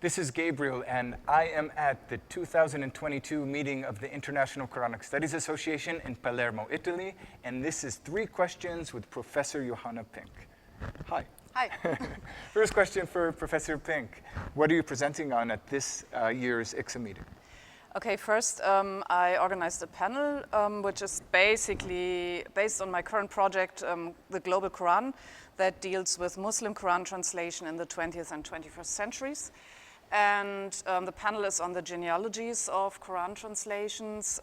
This is Gabriel, and I am at the 2022 meeting of the International Quranic Studies Association in Palermo, Italy, and this is 3 questions with Professor Johanna Pink. Hi. Hi. First question for Professor Pink. What are you presenting on at this year's IQSA meeting? Okay, first I organized a panel which is basically based on my current project, the Global Qur'an, that deals with Muslim Qur'an translation in the 20th and 21st centuries. And the panel is on the genealogies of Qur'an translations.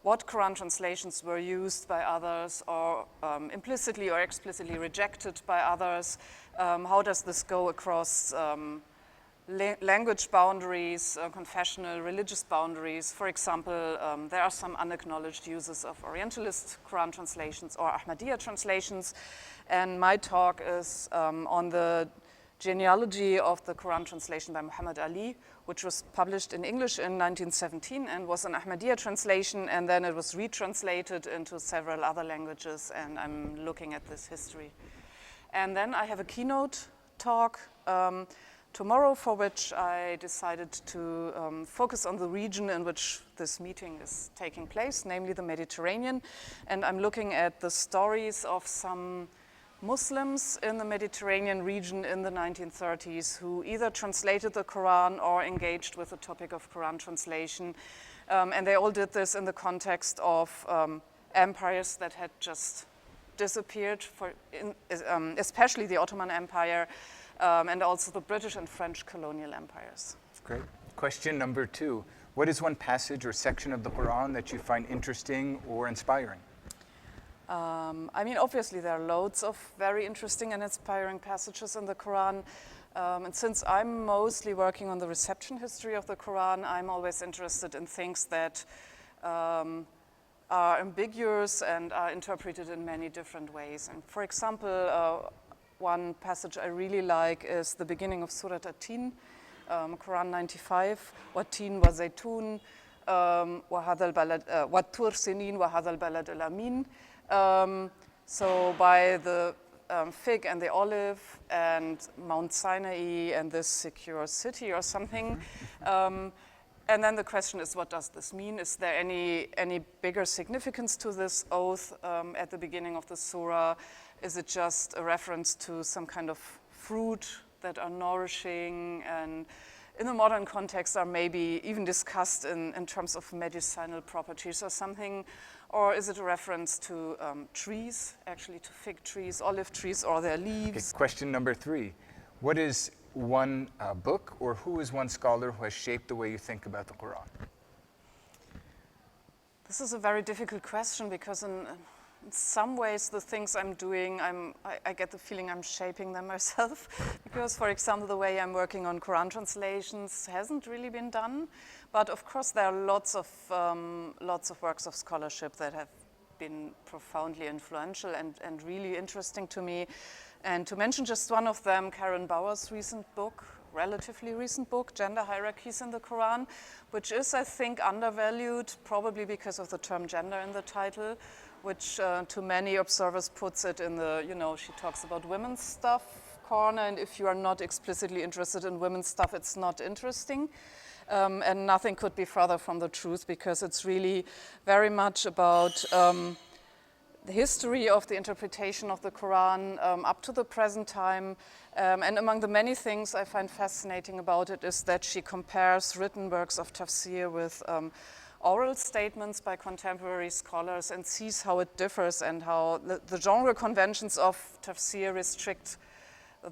What Qur'an translations were used by others or implicitly or explicitly rejected by others? How does this go across language boundaries, confessional, religious boundaries? For example, there are some unacknowledged uses of Orientalist Qur'an translations or Ahmadiyya translations. And my talk is on the genealogy of the Qur'an translation by Muhammad Ali, which was published in English in 1917 and was an Ahmadiyya translation, and then it was retranslated into several other languages, and I'm looking at this history. And then I have a keynote talk tomorrow, for which I decided to focus on the region in which this meeting is taking place, namely the Mediterranean. And I'm looking at the stories of some Muslims in the Mediterranean region in the 1930s who either translated the Quran or engaged with the topic of Quran translation. And they all did this in the context of empires that had just disappeared, especially the Ottoman Empire, and also the British and French colonial empires. That's great. Question number 2. What is one passage or section of the Quran that you find interesting or inspiring? I mean, obviously there are loads of very interesting and inspiring passages in the Quran. And since I'm mostly working on the reception history of the Quran, I'm always interested in things that are ambiguous and are interpreted in many different ways. And for example, one passage I really like is the beginning of Surat At-Tin, Quran 95. Wat-tin wa zaytun, wa hadha al-balad, wat-tur sinin wa hadha al-balad al-amin. So by the fig and the olive and Mount Sinai and this secure city or something. And then the question is, what does this mean? Is there any bigger significance to this oath at the beginning of the surah? Is it just a reference to some kind of fruit that are nourishing and in the modern context are maybe even discussed in terms of medicinal properties or something? Or is it a reference to trees, actually to fig trees, olive trees, or their leaves? Okay, question number 3. What is one book or who is one scholar who has shaped the way you think about the Quran? This is a very difficult question because in some ways the things I'm doing, I get the feeling I'm shaping them myself. Because, for example, the way I'm working on Quran translations hasn't really been done. But of course, there are lots of works of scholarship that have been profoundly influential and really interesting to me. And to mention just one of them, Karen Bauer's relatively recent book, Gender Hierarchies in the Quran, which is, I think, undervalued, probably because of the term gender in the title, which to many observers puts it in the, she talks about women's stuff corner, and if you are not explicitly interested in women's stuff, it's not interesting. And nothing could be further from the truth, because it's really very much about the history of the interpretation of the Quran up to the present time. And among the many things I find fascinating about it is that she compares written works of tafsir with oral statements by contemporary scholars and sees how it differs and how the genre conventions of tafsir restrict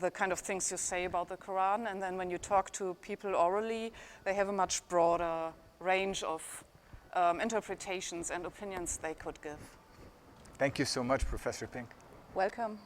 the kind of things you say about the Quran. And then when you talk to people orally, they have a much broader range of interpretations and opinions they could give. Thank you so much, Professor Pink. Welcome.